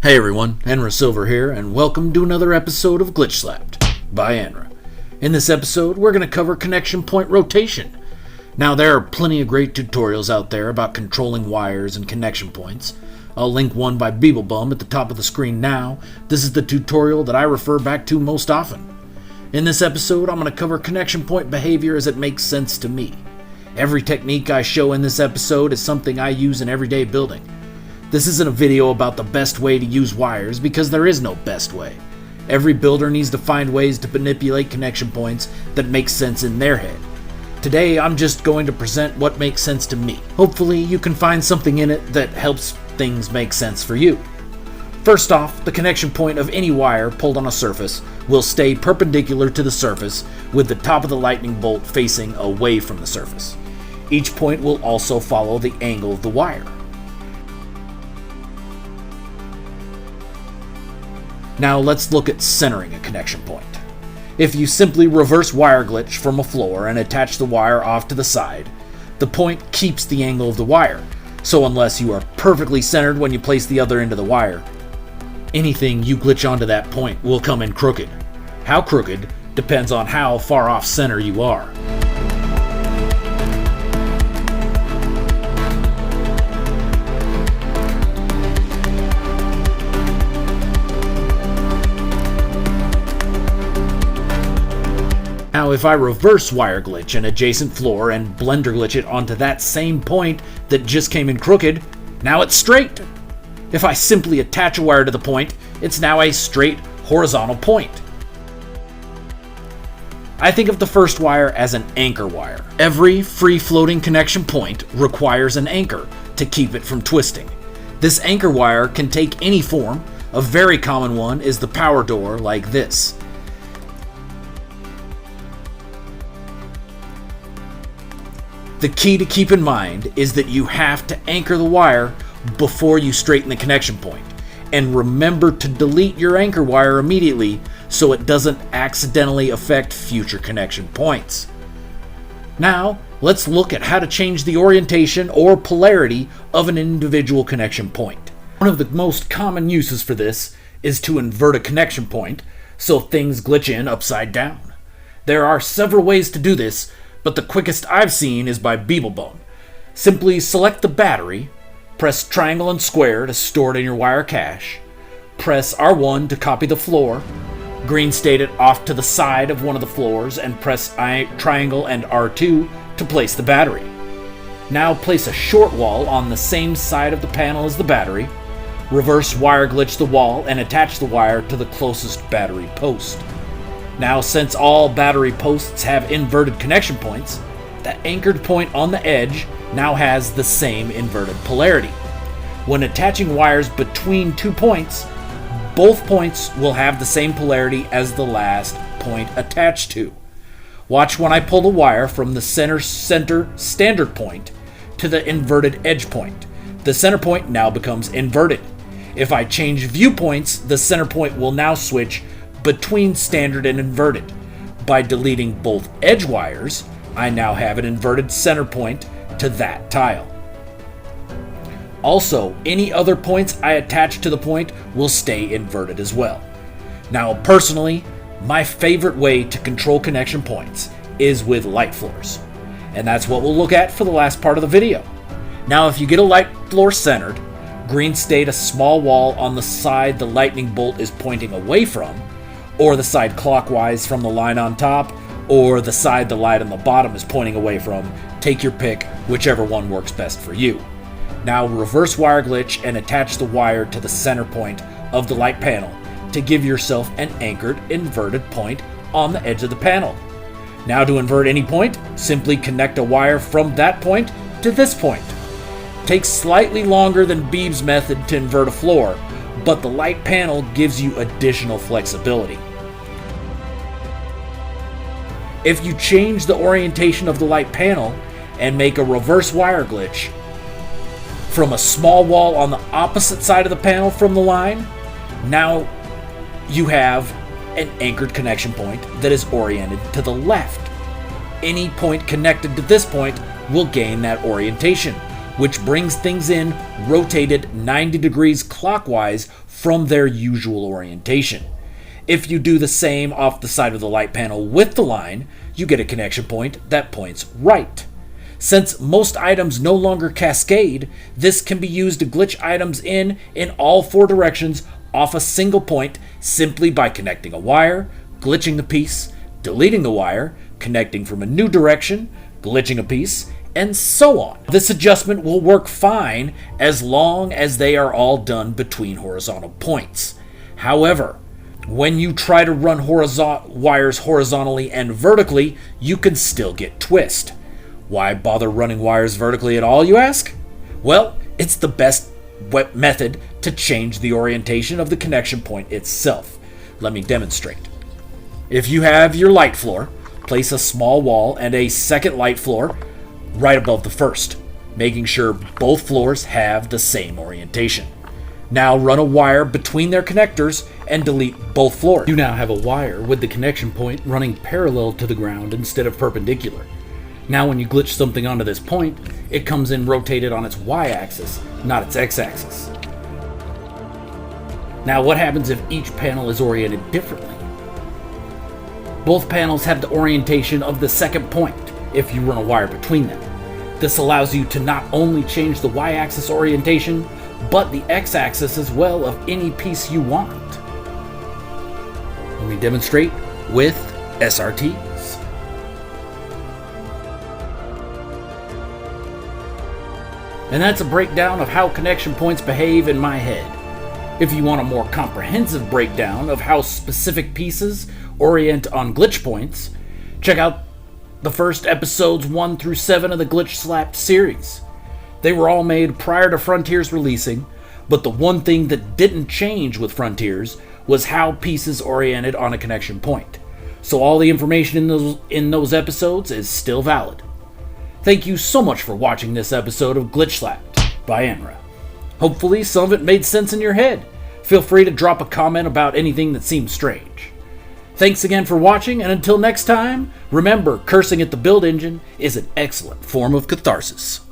Hey everyone, Enra Silver here, and welcome to another episode of GlitchSlapped by Enra. In this episode, we're going to cover connection point rotation. Now, there are plenty of great tutorials out there about controlling wires and connection points. I'll link one by Beeblebum at the top of the screen now. This is the tutorial that I refer back to most often. In this episode, I'm going to cover connection point behavior as it makes sense to me. Every technique I show in this episode is something I use in everyday building. This isn't a video about the best way to use wires because there is no best way. Every builder needs to find ways to manipulate connection points that make sense in their head. Today, I'm just going to present what makes sense to me. Hopefully, you can find something in it that helps things make sense for you. First off, the connection point of any wire pulled on a surface will stay perpendicular to the surface with the top of the lightning bolt facing away from the surface. Each point will also follow the angle of the wire. Now let's look at centering a connection point. If you simply reverse wire glitch from a floor and attach the wire off to the side, the point keeps the angle of the wire, so unless you are perfectly centered when you place the other end of the wire, anything you glitch onto that point will come in crooked. How crooked depends on how far off center you are. Now, if I reverse wire glitch an adjacent floor and blender glitch it onto that same point that just came in crooked, now it's straight. If I simply attach a wire to the point, it's now a straight horizontal point. I think of the first wire as an anchor wire. Every free-floating connection point requires an anchor to keep it from twisting. This anchor wire can take any form. A very common one is the power door like this. The key to keep in mind is that you have to anchor the wire before you straighten the connection point. And remember to delete your anchor wire immediately so it doesn't accidentally affect future connection points. Now, let's look at how to change the orientation or polarity of an individual connection point. One of the most common uses for this is to invert a connection point so things glitch in upside down. There are several ways to do this, but the quickest I've seen is by Beeblebum. Simply select the battery, press triangle and square to store it in your wire cache, press R1 to copy the floor, green state it off to the side of one of the floors, and press triangle and R2 to place the battery. Now place a short wall on the same side of the panel as the battery, reverse wire glitch the wall, and attach the wire to the closest battery post. Now, since all battery posts have inverted connection points, the anchored point on the edge now has the same inverted polarity. When attaching wires between 2 points, both points will have the same polarity as the last point attached to. Watch when I pull the wire from the center standard point to the inverted edge point. The center point now becomes inverted. If I change viewpoints, the center point will now switch between standard and inverted. By deleting both edge wires, I now have an inverted center point to that tile. Also, any other points I attach to the point will stay inverted as well. Now, personally, my favorite way to control connection points is with light floors, and that's what we'll look at for the last part of the video. Now, if you get a light floor centered, green state a small wall on the side the lightning bolt is pointing away from, or the side clockwise from the line on top, or the side the light on the bottom is pointing away from. Take your pick, whichever one works best for you. Now reverse wire glitch and attach the wire to the center point of the light panel to give yourself an anchored inverted point on the edge of the panel. Now to invert any point, simply connect a wire from that point to this point. Takes slightly longer than Beeb's method to invert a floor, but the light panel gives you additional flexibility. If you change the orientation of the light panel and make a reverse wire glitch from a small wall on the opposite side of the panel from the line, now you have an anchored connection point that is oriented to the left. Any point connected to this point will gain that orientation, which brings things in rotated 90 degrees clockwise from their usual orientation. If you do the same off the side of the light panel with the line, you get a connection point that points right. Since most items no longer cascade, this can be used to glitch items in all four directions off a single point simply by connecting a wire, glitching the piece, deleting the wire, connecting from a new direction, glitching a piece, and so on. This adjustment will work fine as long as they are all done between horizontal points. However, when you try to run wires horizontally and vertically, you can still get twist. Why bother running wires vertically at all, you ask? Well, it's the best method to change the orientation of the connection point itself. Let me demonstrate. If you have your light floor, place a small wall and a second light floor right above the first, making sure both floors have the same orientation. Now run a wire between their connectors and delete both floors. You now have a wire with the connection point running parallel to the ground instead of perpendicular. Now when you glitch something onto this point, it comes in rotated on its y-axis, not its x-axis. Now what happens if each panel is oriented differently? Both panels have the orientation of the second point if you run a wire between them. This allows you to not only change the y-axis orientation, but the x-axis as well of any piece you want. Let me demonstrate with SRTs. And that's a breakdown of how connection points behave in my head. If you want a more comprehensive breakdown of how specific pieces orient on glitch points, check out the first episodes 1 through 7 of the GlitchSlapped series. They were all made prior to Frontiers releasing, but the one thing that didn't change with Frontiers was how pieces oriented on a connection point. So all the information in those episodes is still valid. Thank you so much for watching this episode of GlitchSlapped by Enra. Hopefully some of it made sense in your head. Feel free to drop a comment about anything that seems strange. Thanks again for watching, and until next time, remember, cursing at the build engine is an excellent form of catharsis.